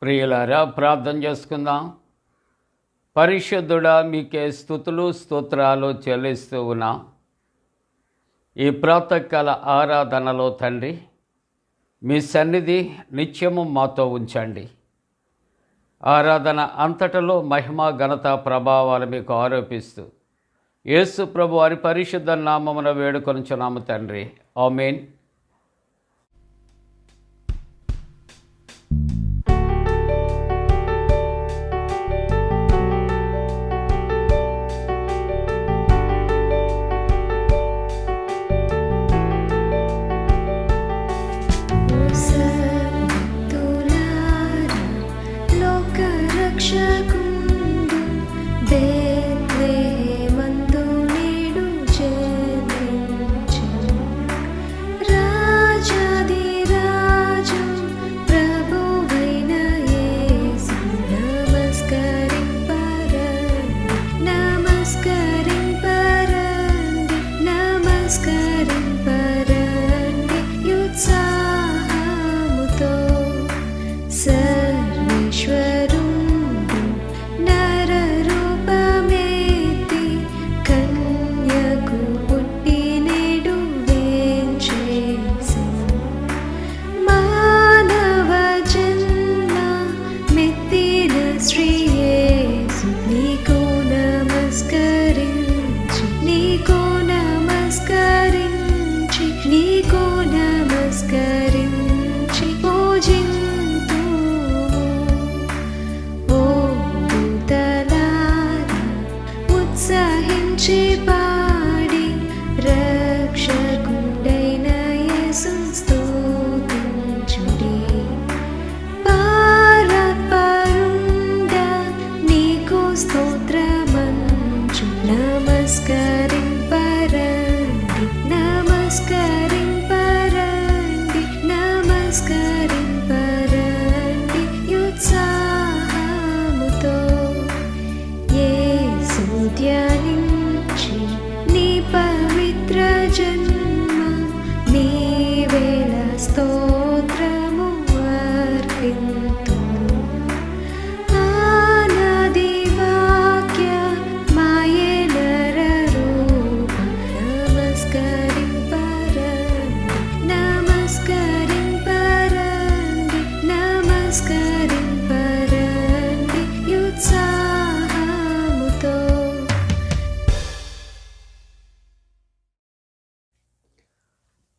ప్రియులారా, ప్రార్థన చేసుకుందాం. పరిశుద్ధుడా, మీకే స్తుతులు స్తోత్రాలు చెల్లిస్తూ ఉన్నాం. ఈ ప్రాతకాల ఆరాధనలో తండ్రి, మీ సన్నిధి నిత్యము మాతో ఉంచండి. ఆరాధన అంతటలో మహిమ ఘనత ప్రభావాలు మీకు ఆరోపిస్తూ యేసు ప్రభు వారి పరిశుద్ధ నామమున వేడుకొనుచున్నాము తండ్రి. ఆమేన్.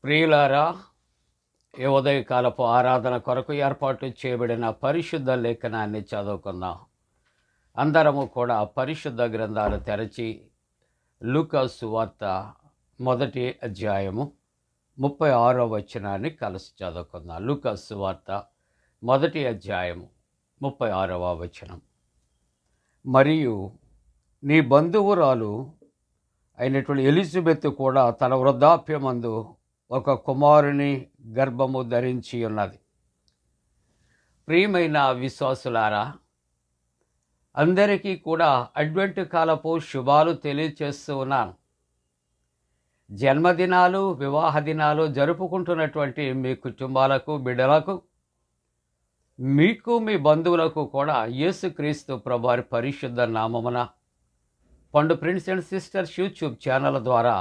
ప్రియులారా, ఈ ఉదయకాలపు ఆరాధన కొరకు ఏర్పాటు చేయబడిన పరిశుద్ధ లేఖనాన్ని చదువుకుందాం. అందరము కూడా పరిశుద్ధ గ్రంథాలు తెరచి లూకా సువార్త 1వ అధ్యాయము 36వ వచనాన్ని కలిసి చదువుకుందాం. లూకా సువార్త 1వ అధ్యాయము 36వ వచనం. మరియు నీ బంధువురాలు అయినటువంటి ఎలిజబెత్ కూడా తన వృద్ధాప్యమందు ఒక కుమారుని గర్భము ధరించి ఉన్నది. ప్రియమైన విశ్వాసులారా, అందరికీ కూడా అడ్వెంట్ కాలపు శుభాలు తెలియచేస్తూ ఉన్నాను. జన్మదినాలు, వివాహ దినాలు జరుపుకుంటున్నటువంటి మీ కుటుంబాలకు, బిడ్డలకు, మీకు, మీ బంధువులకు కూడా యేసుక్రీస్తు ప్రభువారి పరిశుద్ధ నామమున పండు prince and sisters YouTube channel ద్వారా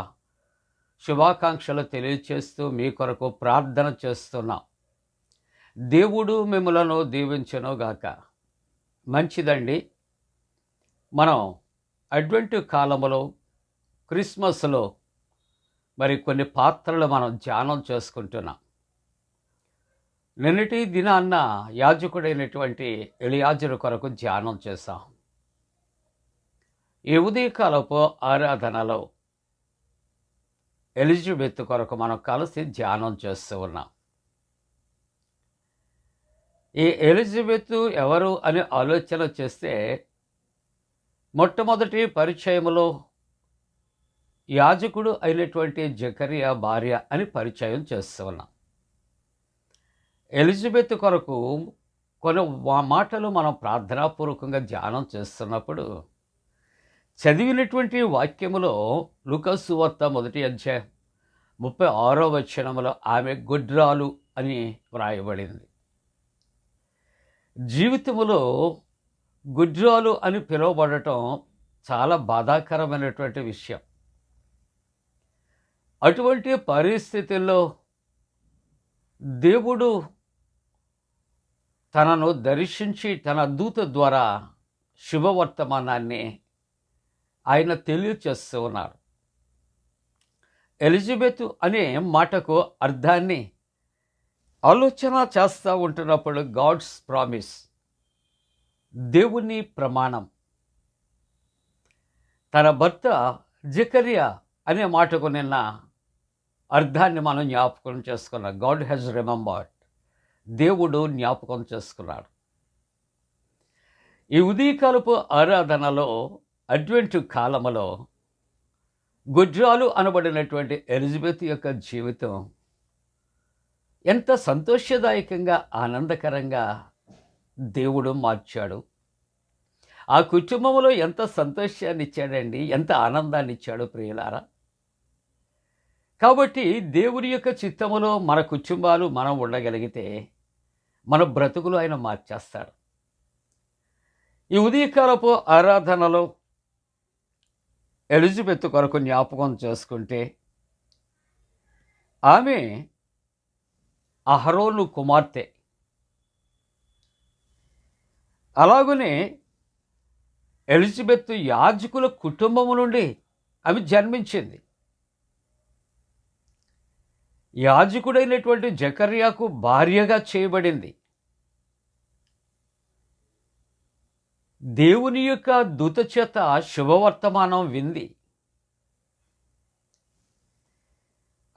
శుభాకాంక్షలు తెలియచేస్తూ మీ కొరకు ప్రార్థన చేస్తున్నాం. దేవుడు మిమ్మలను దీవించునుగాక. మంచిదండి, మనం అడ్వెంట్ కాలములో, క్రిస్మస్లో మరి కొన్ని పాత్రలు మనం ధ్యానం చేసుకుంటున్నాం. నిన్నటి దినాన్న యాజకుడైనటువంటి ఎలియాజరు కొరకు ధ్యానం చేశాం. ఈ ఉదయకాలపు ఆరాధనలో ఎలిజబెత్ కొరకు మనం కలిసి ధ్యానం చేస్తూ ఉన్నాం. ఈ ఎలిజబెత్ ఎవరు అని ఆలోచన చేస్తే, మొట్టమొదటి పరిచయములో యాజకుడు అయినటువంటి జకరియా భార్య అని పరిచయం చేస్తూ ఉన్నాం. ఎలిజబెత్ కొరకు కొన్ని మాటలు మనం ప్రార్థనాపూర్వకంగా ధ్యానం చేస్తున్నప్పుడు చదివినటువంటి వాక్యములో లూకా సువార్త 1వ అధ్యాయం 36వ వచనములో ఆమె గొడ్రాలు అని వ్రాయబడింది. జీవితంలో గుడ్రాలు అని పిలువబడటం చాలా బాధాకరమైనటువంటి విషయం. అటువంటి పరిస్థితుల్లో దేవుడు తనను దర్శించి తన దూత ద్వారా శుభవర్తమానాన్ని ఆయన తెలియచేస్తూ ఉన్నారు. ఎలిజబెత్ అనే మాటకు అర్థాన్ని ఆలోచన చేస్తూ ఉంటున్నప్పుడు గాడ్స్ ప్రామిస్, దేవుని ప్రమాణం. తన భర్త జకరియా అనే మాటకు నిన్న అర్థాన్ని మనం జ్ఞాపకం చేసుకున్నాం. గాడ్ హ్యాజ్ రిమెంబర్డ్, దేవుడు జ్ఞాపకం చేసుకున్నాడు. ఈ ఉదయకాలపు ఆరాధనలో అడ్వెంట్ కాలములో గుడ్రాలు అనబడినటువంటి ఎలిజబెత్ యొక్క జీవితం ఎంత సంతోషదాయకంగా ఆనందకరంగా దేవుడు మార్చాడు. ఆ కుటుంబంలో ఎంత సంతోషాన్ని ఇచ్చాడండి, ఎంత ఆనందాన్ని ఇచ్చాడు ప్రియులారా. కాబట్టి దేవుని యొక్క చిత్తములో మన కుటుంబాలు మనం ఉండగలిగితే మన బ్రతుకులు ఆయన మార్చేస్తాడు. ఈ ఉదయకాలపు ఆరాధనలో ఎలిజబెత్ కొరకు జ్ఞాపకం చేసుకుంటే ఆమె అహరోను కుమార్తె. అలాగనే ఎలిజబెత్ యాజకుల కుటుంబము నుండి ఆమె జన్మించింది. యాజకుడైనటువంటి జకర్యాకు భార్యగా చేయబడింది. దేవుని యొక్క దూత చేత శుభవర్తమానం వింది.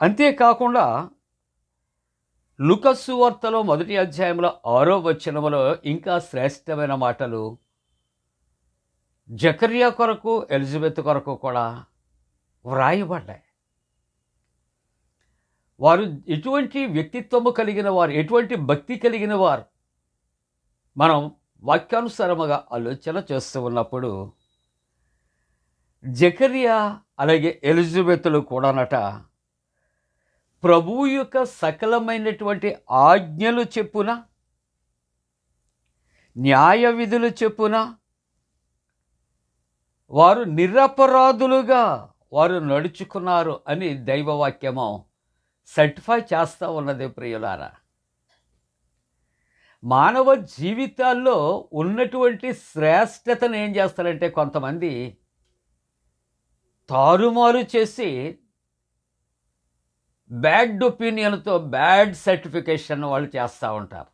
అంతేకాకుండా లూకా సువార్తలో 1వ అధ్యాయంలో 6వ వచనములో ఇంకా శ్రేష్టమైన మాటలు జకర్యా కొరకు ఎలిజబెత్ కొరకు కూడా వ్రాయబడ్డాయి. వారు ఎటువంటి వ్యక్తిత్వము కలిగిన వారు, ఎటువంటి భక్తి కలిగిన వారు, మనం వాక్యానుసారముగా ఆలోచన చేస్తూ ఉన్నప్పుడు జకర్యా అలాగే ఎలిజబెత్లు కూడానట ప్రభువు యొక్క సకలమైనటువంటి ఆజ్ఞలు చెప్పున, న్యాయ విధులు చెప్పున వారు నిరపరాధులుగా వారు నడుచుకున్నారు అని దైవవాక్యము సర్టిఫై చేస్తూ ఉన్నది ప్రియులారా. మానవ జీవితాల్లో ఉన్నటువంటి శ్రేష్టతను ఏం చేస్తారంటే కొంతమంది తారుమారు చేసి బ్యాడ్ ఒపీనియన్తో బ్యాడ్ సర్టిఫికేషన్ వాళ్ళు చేస్తూ ఉంటారు.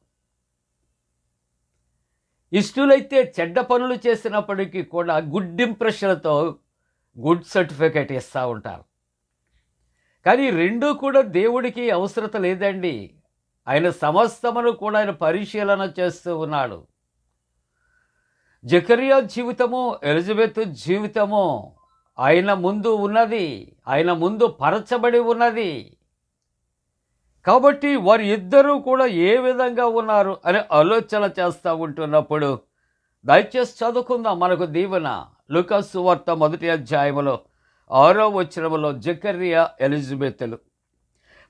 ఇష్టలైతే చెడ్డ పనులు చేసినప్పటికీ కూడా గుడ్ ఇంప్రెషన్తో గుడ్ సర్టిఫికేట్ ఇస్తూ ఉంటారు. కానీ రెండూ కూడా దేవుడికి అవసరత లేదండి. ఆయన సమస్తమును కూడా ఆయన పరిశీలన చేస్తూ ఉన్నాడు. జకర్యా జీవితము, ఎలిజబెత్ జీవితము ఆయన ముందు ఉన్నది, ఆయన ముందు పరచబడి ఉన్నది. కాబట్టి వారు ఇద్దరూ కూడా ఏ విధంగా ఉన్నారు అని ఆలోచన చేస్తూ ఉంటున్నప్పుడు దయచేసి చదువుకుందాం, మనకు దీవెన. లూకా సువార్త 1వ అధ్యాయములో 6వ వచనములో జకర్యా ఎలిజబెత్లు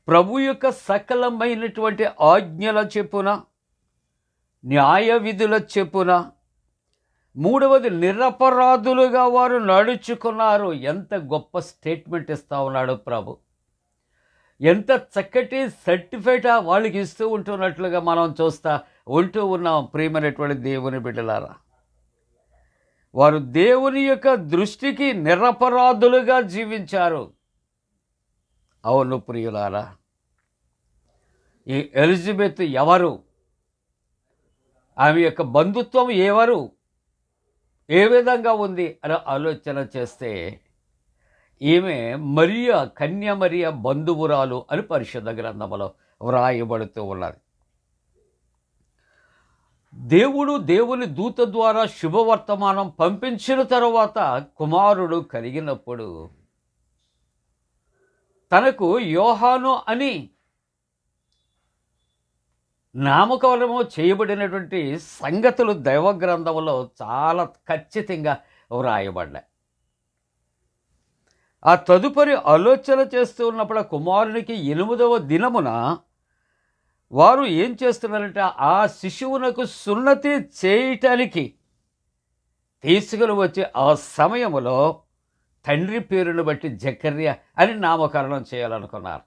ప్రభు యొక్క సకలమైనటువంటి ఆజ్ఞల చెప్పున, న్యాయ విధుల చెప్పున, మూడవది నిరపరాధులుగా వారు నడుచుకున్నారు. ఎంత గొప్ప స్టేట్మెంట్ ఇస్తూ ఉన్నాడు ప్రభు. ఎంత చక్కటి సర్టిఫికేట్ వాళ్ళకి ఇస్తూ ఉంటున్నట్లుగా మనం ఉంటూ ఉన్నాం ప్రియమైనటువంటి దేవుని బిడ్డలారా. వారు దేవుని యొక్క దృష్టికి నిరపరాధులుగా జీవించారు. అవును ప్రియులారా, ఈ ఎలిజబెత్ ఎవరు, ఆమె యొక్క బంధుత్వం ఎవరు, ఏ విధంగా ఉంది అని ఆలోచన చేస్తే ఈమె మరియా, కన్య మరియా బంధువురాలు అని పరిశుద్ధ గ్రంథములో వ్రాయబడుతూ ఉన్నది. దేవుని దూత ద్వారా శుభవర్తమానం పంపించిన తరువాత కుమారుడు కలిగినప్పుడు తనకు యోహాను అని నామకరణము చేయబడినటువంటి సంగతులు దైవ గ్రంథంలో చాలా ఖచ్చితంగా వ్రాయబడ్డాయి. ఆ తదుపరి ఆలోచన చేస్తూ ఉన్నప్పుడు కుమారునికి 8వ దినమున వారు ఏం చేస్తున్నారంటే ఆ శిశువునకు సున్నతి చేయటానికి తీసుకుని వచ్చి ఆ సమయంలో తండ్రి పేరును బట్టి జకర్య అని నామకరణం చేయాలనుకున్నారు.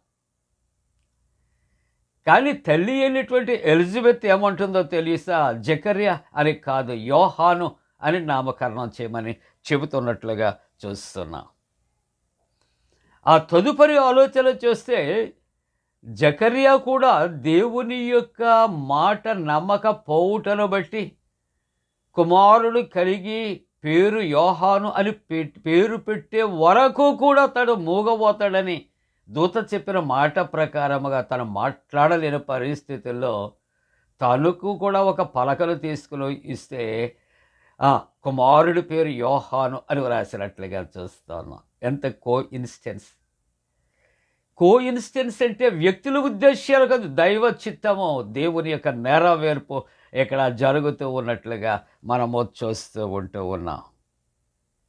కానీ తల్లి అయినటువంటి ఎలిజబెత్ ఏమంటుందో తెలుసా? జకర్య అని కాదు, యోహాను అని నామకరణం చేయమని చెబుతున్నట్లుగా చూస్తున్నాం. ఆ తదుపరి ఆలోచన చూస్తే జకర్యా కూడా దేవుని యొక్క మాట నమ్మకపోవుటను బట్టి కుమారుడు కలిగి పేరు యోహాను అని పేరు పెట్టే వరకు కూడా తను మూగబోతాడని దూత చెప్పిన మాట ప్రకారముగా తను మాట్లాడలేని పరిస్థితుల్లో తనకు కూడా ఒక పలకలు తీసుకుని ఇస్తే కుమారుడి పేరు యోహాను అని రాసినట్లుగా చూస్తున్నాం. ఎంత కో ఇన్స్టెన్స్ అంటే వ్యక్తుల ఉద్దేశాలు కాదు, దైవ చిత్తము, దేవుని యొక్క నెరవేర్పు ఇక్కడ జరుగుతూ ఉన్నట్లుగా మనము చూస్తూ ఉన్నాం.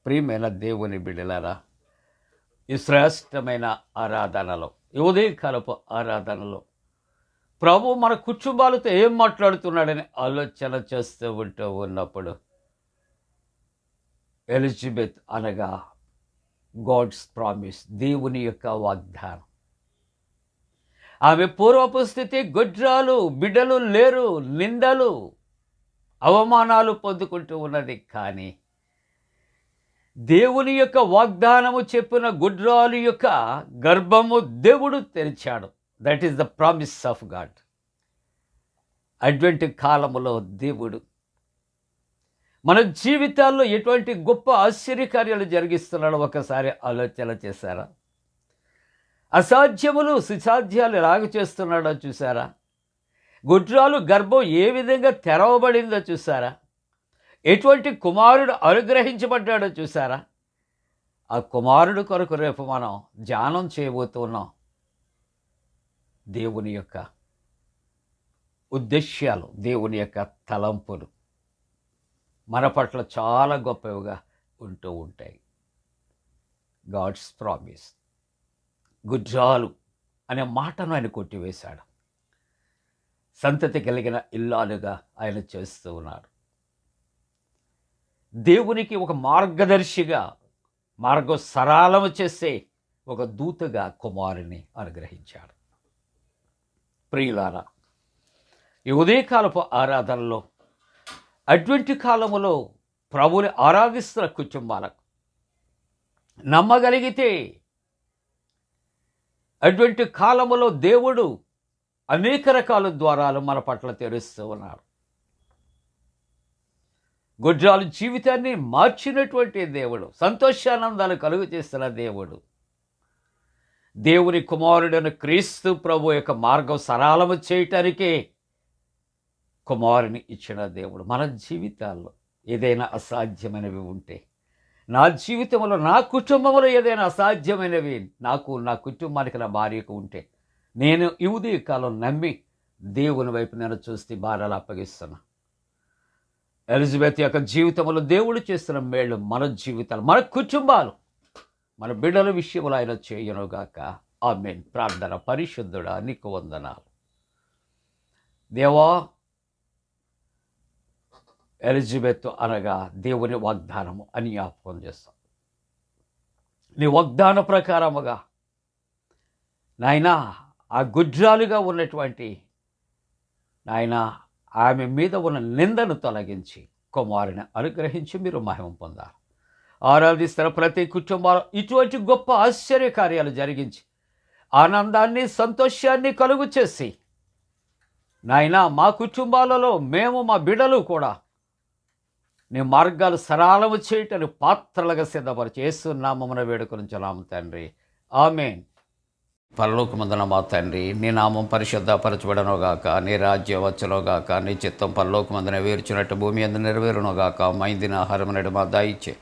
ప్రియమైన దేవుని బిడ్డలారా, ఈ శ్రేష్టమైన ఆరాధనలో, ఉదయకాలపు ఆరాధనలో ప్రభు మన కుటుంబాలతో ఏం మాట్లాడుతున్నాడని ఆలోచన చేస్తూ ఉన్నప్పుడు ఎలిజబెత్ అనగా గాడ్స్ ప్రామిస్, దేవుని యొక్క వాగ్దానం. ఆమె పూర్వపు స్థితి గొడ్రాలు, బిడ్డలు లేరు, నిందలు అవమానాలు పొందుకుంటూ ఉన్నది. కానీ దేవుని యొక్క వాగ్దానము చెప్పిన గుడ్రాలు యొక్క గర్భము దేవుడు తెరిచాడు. That is the promise of God. అటువంటి కాలములో దేవుడు మన జీవితాల్లో ఎటువంటి గొప్ప ఆశ్చర్యకార్యాలు జరిగిస్తున్నాడో ఒకసారి ఆలోచన చేశారా? అసాధ్యములు సుసాధ్యాలు ఎలాగ చేస్తున్నాడో చూసారా? గుడ్రాలు గర్భం ఏ విధంగా తెరవబడిందో చూసారా? ఎటువంటి కుమారుడు అనుగ్రహించబడ్డాడో చూసారా? ఆ కుమారుడు కొరకు రేపు మనం ధ్యానం చేయబోతున్నాం. దేవుని యొక్క ఉద్దేశ్యాలు, దేవుని యొక్క తలంపులు మన పట్ల చాలా గొప్పవిగా ఉంటూ ఉంటాయి. God's promise. గుడ్రాలు అనే మాటను ఆయన కొట్టివేశాడు. సంతతి కలిగిన ఇల్లాలుగా ఆయన చేస్తూ ఉన్నాడు. దేవునికి ఒక మార్గదర్శిగా, మార్గం సరళము చేసే ఒక దూతగా కుమారుని అనుగ్రహించాడు. ప్రియులారా, ఈ ఉదయకాలపు ఆరాధనలో అటువంటి కాలములో ప్రభుని ఆరాధిస్తున్న కుటుంబాలకు నమ్మగలిగితే అటువంటి కాలములో దేవుడు అనేక రకాల ద్వారాలు మన పట్ల తెరుస్తూ ఉన్నాడు. గుడ్రాలు జీవితాన్ని మార్చినటువంటి దేవుడు, సంతోషానందాలు కలుగు చేస్తున్న దేవుడు, దేవుని కుమారుడైన క్రీస్తు ప్రభు యొక్క మార్గం సరళము చేయటానికే కుమారుని ఇచ్చిన దేవుడు. మన జీవితాల్లో ఏదైనా అసాధ్యమైనవి ఉంటే, నా జీవితంలో, నా కుటుంబంలో ఏదైనా అసాధ్యమైనవి నాకు, నా కుటుంబానికి, నా భార్యకు ఉంటే, నేను ఈ ఉదయకాలం నమ్మి దేవుని వైపు నేను చూస్తే భారాలు అప్పగిస్తున్నా. ఎలిజబెత్ యొక్క జీవితంలో దేవుడు చేస్తున్న మేళ్ళు మన జీవితాలు, మన కుటుంబాలు, మన బిడ్డల విషయంలో ఆయన చేయనుగాక. ఆమేన్. ప్రార్థన. పరిశుద్ధుడా, నీకు వందనాలు దేవా. ఎలిజబెత్ అనగా దేవుని వాగ్దానము అని జ్ఞాపకం చేస్తాం. నీ వాగ్దాన ప్రకారముగా నాయనా ఆ గుడ్రాలుగా ఉన్నటువంటి నాయన ఆమె మీద ఉన్న నిందను తొలగించి కుమారుని అనుగ్రహించి మీరు మహిమ పొందారు. ఆరాధిస్తున్న ప్రతి కుటుంబాలు ఇటువంటి గొప్ప ఆశ్చర్యకార్యాలు జరిగించి ఆనందాన్ని, సంతోషాన్ని కలుగు చేసి నాయనా మా కుటుంబాలలో మేము, మా బిడ్డలు కూడా నీ మార్గాలు సరళము చేయటానికి పాత్రలుగా సిద్ధపరిచి యేసు నామమున వేడుకొనుచున్నాము తండ్రి. ఆమేన్. పరలోకమందున మా తండ్రి, నీ నామం పరిశుద్ధపరచబడనుగాక, నీ రాజ్యం వచ్చునుగాక, నీ చిత్తం పరలోకమందున వేర్చినట్టు భూమి అందు నెరవేరునుగాక. మా ఇందిన ఆహారం నేడు మా దయచే,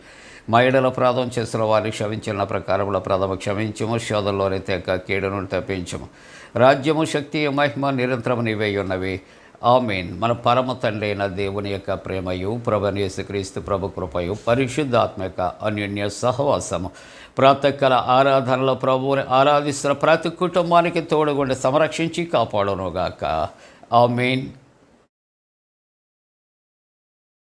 మా ఎడల అపరాధం చేసిన వారిని క్షమించిన ప్రకారముల అపరాధము క్షమించము, శోధనలోని తెక్క కీడును తప్పించము. రాజ్యము, శక్తి, మహిమ నిరంతరము నీవే ఉన్నవి. ఆమేన్. మన పరమ తండ్రి అయిన దేవుని యొక్క ప్రేమయు, ప్రభువైన యేసుక్రీస్తు ప్రభు కృపయు, పరిశుద్ధాత్మ యొక్క అన్యోన్య సహవాసము, ప్రాతకాల ఆరాధనలో ప్రభువుని ఆరాధిస్తున్న ప్రతి కుటుంబానికి తోడుగుండి సంరక్షించి కాపాడునుగాక. ఆమేన్.